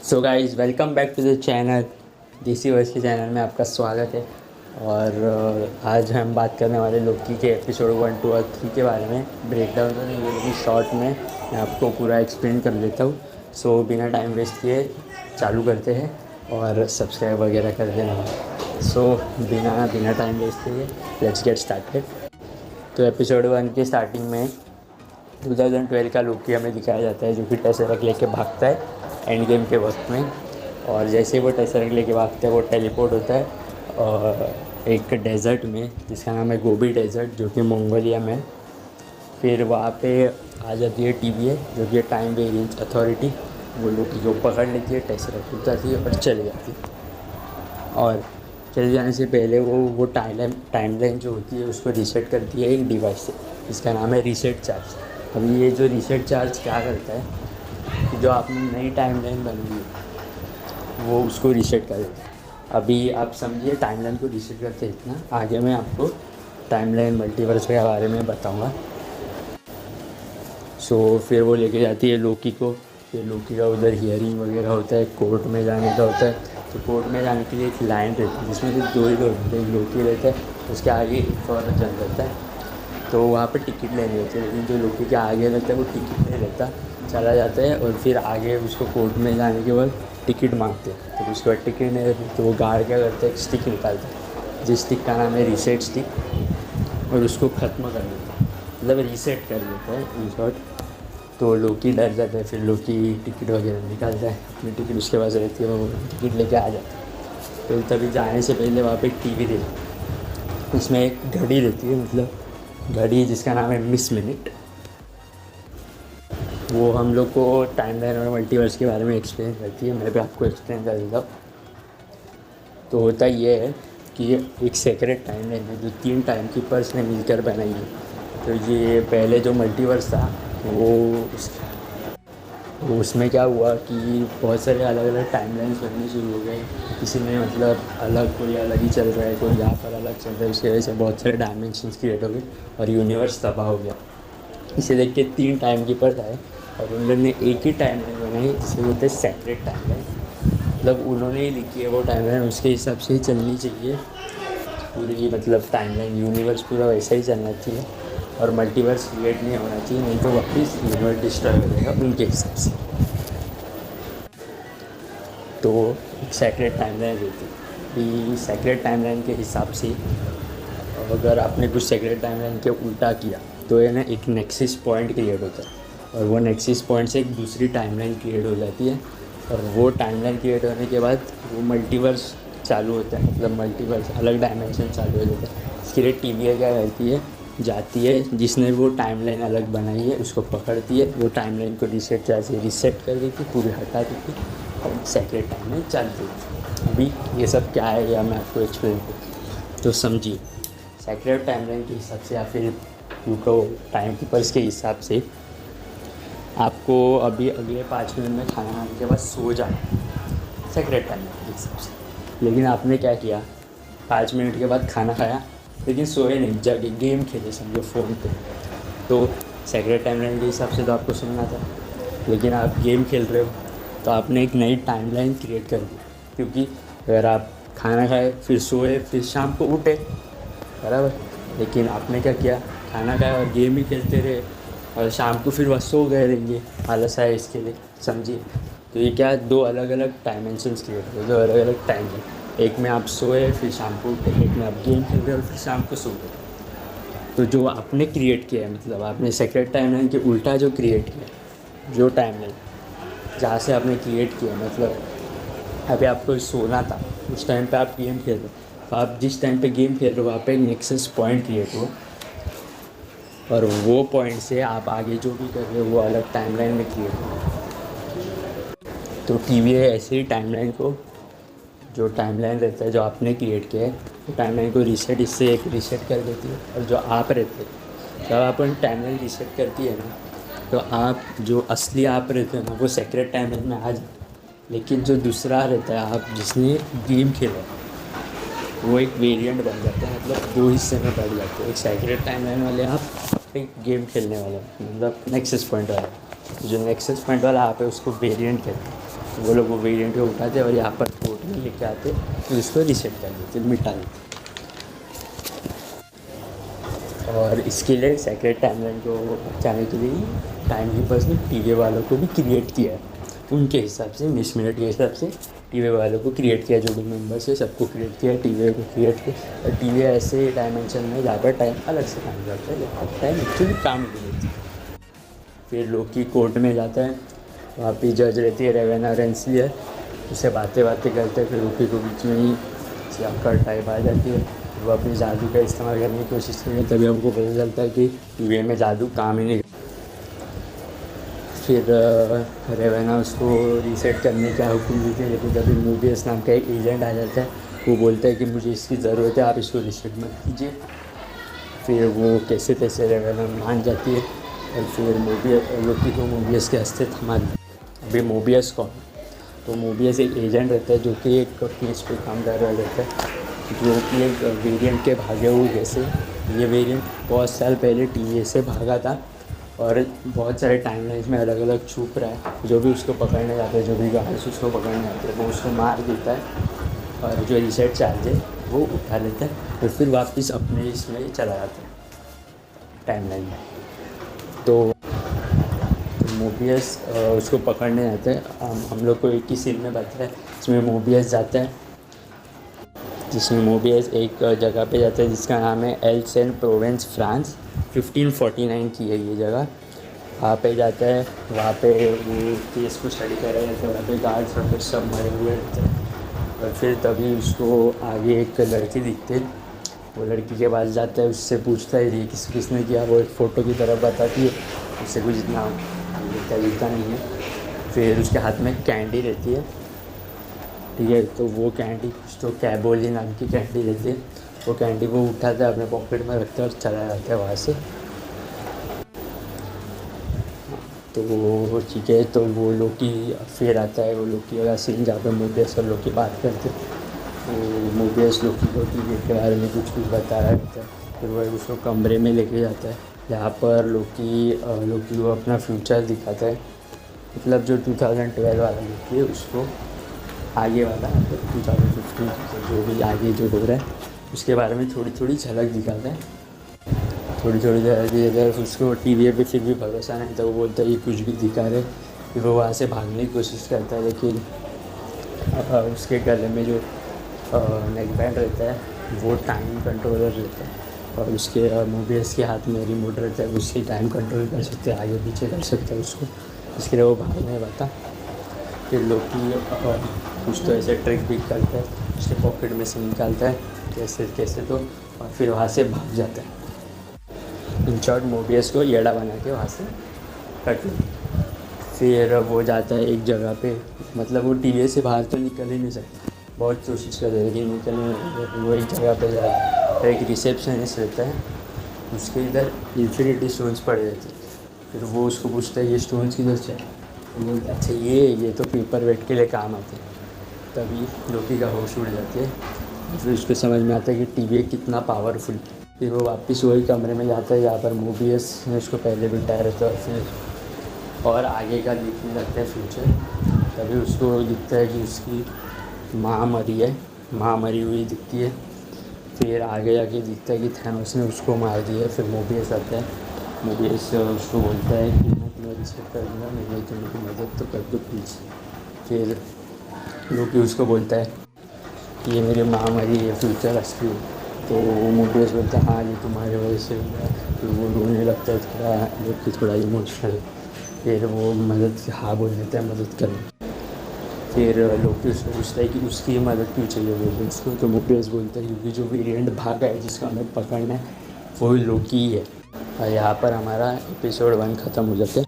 So guys welcome back to the channel. DC verse के channel में आपका स्वागत है। और आज हम बात करने वाले लोकी के एपिसोड 1, 2 और 3 के बारे में ब्रेक डाउन करेंगे, लेकिन शॉर्ट में मैं आपको पूरा एक्सप्लेन कर देता हूँ। सो बिना टाइम वेस्ट किए चालू करते हैं और सब्सक्राइब वगैरह कर देना। सो बिना टाइम वेस्ट किए लेट्स गेट स्टार्टेड। तो एपिसोड 1 के स्टार्टिंग में 2012 का लोकी हमें दिखाया जाता है, जो कि टेसरक लेके भागता है एंड गेम के वक्त में। और जैसे ही वो टेसरक लेके भागता है वो टेलीपोर्ट होता है और एक डेजर्ट में जिसका नाम है गोबी डेजर्ट, जो कि मंगोलिया में। फिर वहाँ पे आ जाती है TVA, जो कि टाइम वेरिएंस अथॉरिटी। वो लोकी को पकड़ लेती है, टेसरक हो जाती है और चली जाती है। और चले जाने से पहले वो टाइमलाइन जो होती है उसको रीसेट करती है एक डिवाइस से, जिसका नाम है रीसेट चार्ज। अभी ये जो रीसेट चार्ज क्या करता है कि जो आपने नई टाइमलाइन बनाई है वो उसको रीसेट कर देता है। अभी आप समझिए टाइमलाइन को रीसेट करते इतना, आगे मैं आपको टाइमलाइन मल्टीवर्स के बारे में बताऊंगा। फिर वो लेके जाती है लोकी को। फिर लोकी का उधर हियरिंग वगैरह होता है, कोर्ट में जाने का होता है। तो कोर्ट में जाने के लिए एक लाइन रहती है जिसमें सिर्फ 2 ही लोग रहते हैं, एक लोकी रहता है, उसके आगे एक और जन रहता है। तो वहाँ पर टिकट लेनी होती है, लेकिन जो लोकी के आगे रहता है वो टिकट नहीं लेता, चला जाता है। और फिर आगे उसको कोर्ट में जाने के बाद टिकट मांगते हैं। तो उसके बाद टिकट नहीं रहती तो वो गार्ड क्या करता है, एक स्टिक निकालता है जिस स्टिक का नाम है रीसेट स्टिक, और उसको ख़त्म कर देता है, मतलब रीसेट कर देता है इन शॉर्ट। तो लोकी डर जाता है। फिर लोकी टिकट वगैरह निकालता है, अपनी टिकट उसके पास रहती है, वो टिकट लेके आ जाता है। तो तभी जाने से पहले वहाँ पे एक TV रहती है, उसमें एक घड़ी रहती है, मतलब घड़ी जिसका नाम है मिस मिनट। वो हम लोग को टाइमलाइन और मल्टीवर्स के बारे में एक्सप्लेन करती है। मैं भी आपको एक्सप्लेन कर देता हूँ। तो होता ये है कि एक सेक्रेट टाइमलाइन है जो 3 टाइम कीपर्स ने मिलकर बनाई है। तो ये पहले जो मल्टीवर्स था वो उसमें क्या हुआ कि बहुत सारे अलग अलग टाइमलाइंस बनने शुरू हो गए। किसी में मतलब कोई अलग ही चल रहा है, कोई यहाँ पर अलग चल रहा है, उसकी वजह से बहुत सारे डायमेंशंस क्रिएट हो गए और यूनिवर्स तबाह हो गया। इसे देख के 3 टाइम कीपर्स आए और उन लोगों ने एक ही टाइमलाइन बनाई जिसे बोलते हैं सेपरेट टाइमलाइन। मतलब उन्होंने ही लिखी है वो टाइमलाइन, उसके हिसाब से ही चलनी चाहिए पूरी, मतलब टाइमलाइन यूनिवर्स पूरा वैसा ही चलना चाहिए और मल्टीवर्स क्रिएट नहीं होना चाहिए, नहीं तो वापस यूनिवर्स डिस्ट्रॉय हो जाएगा उनके हिसाब से। तो एक सेक्रेट टाइमलाइन रहती है कि सेक्रेट टाइमलाइन के हिसाब से अगर आपने कुछ सेक्रेट टाइमलाइन के उल्टा किया तो ये ना एक नेक्सिस पॉइंट क्रिएट होता है और वो नेक्सिस पॉइंट से एक दूसरी टाइमलाइन क्रिएट हो जाती है। और वो टाइमलाइन क्रिएट होने के बाद वो मल्टीवर्स चालू होता है, मतलब मल्टीवर्स अलग डायमेंशन चालू हो जाता है। इसके लिए TVA क्या करती है, जाती है जिसने वो टाइमलाइन अलग बनाई है उसको पकड़ती है, वो टाइमलाइन को रीसेट जैसे रीसेट कर देती, पूरी हटा देती और सेक्रेट टाइमलाइन चलती है। अभी ये सब क्या है या मैं आपको एक्सप्लेन करूँ तो समझिए। सेक्रेट टाइमलाइन के हिसाब से या फिर यूको टाइम कीपर्स के हिसाब से आपको अभी अगले 5 मिनट में खाना खाने के बाद सो जाना सेक्रेट टाइमलाइन के हिसाब से। लेकिन आपने क्या किया, 5 मिनट के बाद खाना खाया लेकिन सोए नहीं, जाके गेम खेले समझो फ़ोन पे। तो सेक्रेट टाइमलाइन के हिसाब से तो आपको सोना था, लेकिन आप गेम खेल रहे हो तो आपने एक नई टाइमलाइन क्रिएट कर दी। क्योंकि अगर आप खाना खाए फिर सोए फिर शाम को उठे बराबर, लेकिन आपने क्या किया, खाना खाया और गेम ही खेलते रहे और शाम को फिर वह सो गए रहेंगे, आलस आए इसके लिए समझिए। तो ये क्या 2 अलग अलग डायमेंशंस क्रिएट हो गए, 2 अलग अलग टाइम है। एक में आप सोए फिर शाम को उठे, एक में आप गेम खेल रहे और फिर शाम को सो गए। तो जो आपने क्रिएट किया है, मतलब आपने सेक्रेट टाइमलाइन के उल्टा जो क्रिएट किया, जो टाइमलाइन जहाँ से आपने क्रिएट किया, मतलब अभी आपको सोना था उस टाइम पे आप गेम खेल रहे हो, तो आप जिस टाइम पे गेम खेल रहे हो वहाँ पे एक नेक्सस पॉइंट क्रिएट हो और वो पॉइंट से आप आगे जो भी कर रहे हो वो अलग टाइमलाइन में क्रिएट हो। तो TVA ऐसे ही टाइमलाइन को, जो टाइमलाइन रहता है जो आपने क्रिएट किया है, वो टाइमलाइन को रीसेट इससे एक रीसेट कर देती है। और जो आप रहते हैं, जब आप टाइमलाइन रीसेट करती है ना, तो आप जो असली आप रहते हैं ना वो सेक्रेट टाइमलाइन में आ जाते हैं। लेकिन जो दूसरा रहता है, आप जिसने गेम खेला वो एक वेरिएंट बन जाता है, मतलब 2 हिस्से में बढ़ जाते हैं। एक सेक्रेट टाइमलाइन वाले आप, एक गेम खेलने वाले मतलब नेक्सस पॉइंट वाला। जो नेक्सस पॉइंट वाला आप है उसको वेरिएंट कहते हैं। वो लोग वो वेरिएंट को उठाते और यहाँ पर कोर्ट में लेके आते, फिर उसको रीसेट कर देते, मिटा देते। और इसके लिए सेक्रेट टाइमलाइन को बचाने के लिए टाइम कीपर्स ने टीवी वालों को भी क्रिएट किया है। उनके हिसाब से 20 मिनट के हिसाब से टीवी वालों को क्रिएट किया, जो भी मेंबर्स है सबको क्रिएट किया, टीवी को क्रिएट किया। और टीवी ऐसे डायमेंशन में जहाँ पर टाइम अलग से काम करता है, जब टाइम एक्चुअली काम नहीं देती। फिर लोकी कोर्ट में जाता है, वहाँ पे जज रहती है रेवेना रेंसलियर, उससे बातें करते हैं। फिर लोकी को बीच में ही सियाकर टाइप आ जाती है, वो अपने जादू का इस्तेमाल करने की कोशिश करती है। तभी हमको पता चलता है कि टीवी में जादू काम ही नहीं। फिर रेवेना उसको रीसेट करने का हुक्म देती है, लेकिन तभी मोबियस नाम का एक एजेंट आ जाता है। वो बोलता है कि मुझे इसकी ज़रूरत है, आप इसको रीसेट मत कीजिए। फिर वो कैसे तैसे रेवेना मान जाती है और फिर लोकी को मोबियस के हस्ते थमा दी। अभी मोबियस कौन? तो मोबियस एक एजेंट रहता है जो कि एक केस पे काम कर रहा रहता है, जो कि एक वेरिएंट के भागे हुए जैसे। ये वेरिएंट बहुत साल पहले टीवी से भागा था और बहुत सारे टाइमलाइंस में अलग अलग छुप रहा है। जो भी उसको पकड़ने जाते हैं, जो भी गार्ड्स उसको पकड़ने जाते हैं, वो उसको मार देता है और जो रीसेट चार्ज है वो उठा लेता है और फिर वापस अपने इसमें चला जाता है टाइमलाइन में। तो मोबियस उसको पकड़ने जाते हैं। हम लोग को एक ही सीन में बताया है जिसमें मोबियस जाता है, जिसमें मोबियस एक जगह पे जाता है जिसका नाम है एल्सेन प्रोवेंस फ्रांस। 1549 की है ये जगह। वहाँ पे जाता है, वहाँ पे वो केस को स्टडी कर रहे थे, वहाँ पे गार्ड्स वहाँ पे सब मरे हुए रहते हैं। और फिर तभी उसको आगे एक लड़की दिखती है, वो लड़की के पास जाता है, उससे पूछता है ये किसने किया। वो एक फ़ोटो की तरफ बताती है, उससे कुछ इतना दिखता नहीं है। फिर उसके हाथ में कैंडी रहती है, ठीक है। तो वो कैंडी कुछ तो कैबोली नाम की कैंडी रहती है। वो कैंडी वो उठाता है, अपने पॉकेट में रखता है और चला जाता है वहाँ से। तो वो ठीक है, तो वो लोकी फिर आता है, वो लोकी का सीन जहाँ पर मोबियस और लोकी बात करते हैं। तो मोबियस लोकी को टीवी के बारे में कुछ बता रहा रहता है। फिर वो उसको कमरे में लेके जाता है जहाँ पर लोकी को अपना फ्यूचर दिखाता है, मतलब जो 2012 वाला लोकी है उसको आगे वाला 2015 जो भी आगे जो हो रहा है उसके बारे में थोड़ी थोड़ी झलक दिखाता है। थोड़ी देर उसको टीवी पे फिर भी भरोसा नहीं था, वो बोलता है ये कुछ भी दिखा रहे। फिर वो वहाँ से भागने की कोशिश करता है, लेकिन उसके गले में जो नेक बैंड रहता है वो टाइम कंट्रोलर रहता है और उसके मोबियस के हाथ में रिमोट रहता है, उससे टाइम कंट्रोल कर सकते हैं, आगे पीछे कर सकते हैं उसको। इसके लिए वो भागने पाता। फिर लोकी कुछ तो ऐसे ट्रिक भी करता है, उसके पॉकेट में से निकालता है कैसे तो, और फिर वहाँ से भाग जाता है। इन शॉर्ट मोबियस को येड़ा बना के वहाँ से कट ले। फिर वो जाता है एक जगह पे, मतलब वो टीवी से बाहर तो निकल ही नहीं सकता, बहुत कोशिश करता है लेकिन निकल नहीं। वो एक जगह पे जाता है, एक रिसेप्शनिस्ट रहता है, उसके इधर इन्फिनिटी स्टोन्स पड़े रहते हैं। फिर वो उसको पूछता है ये स्टोन्स किधर से? वो अच्छा ये तो पेपर वेट के लिए काम आते हैं। तभी लोकी का होश उड़ जाती है, फिर उसको समझ में आता है कि टीवी कितना पावरफुल। फिर वो वापस वही कमरे में जाता है जहाँ पर मोबियस ने उसको पहले बिठाया रहता है, फिर और आगे का देखने लगता है फ्यूचर। तभी उसको दिखता है कि उसकी माँ मरी है, माँ मरी हुई दिखती है। फिर आगे जाके दिखता है कि थैनोस ने उसको मार दिया है। फिर मोबियस आता है, मोबियस उसको बोलता है कि मैं तुम्हें रिस्पेक्ट कर दूँगा, मैं तुम्हें मदद तो कर दो प्लीज़। फिर लोकी उसको बोलता है कि ये मेरी माँ मरी है, फ्यूचर असली। तो वो मोबियस बोलता है हाँ ये तुम्हारे वजह से हुआ। फिर वो रोने लगता है, थोड़ा लोकी थोड़ा इमोशनल। फिर वो हाँ बोल देता है मदद करने। फिर लोकी उसको पूछता है कि उसकी मदद क्यों चाहिए मोबियस को। तो मोबियस बोलता है क्योंकि जो वेरिएंट भागा है जिसका हमें पकड़ना है वो लोकी ही है। और यहाँ पर हमारा एपिसोड 1 ख़त्म हो जाता है।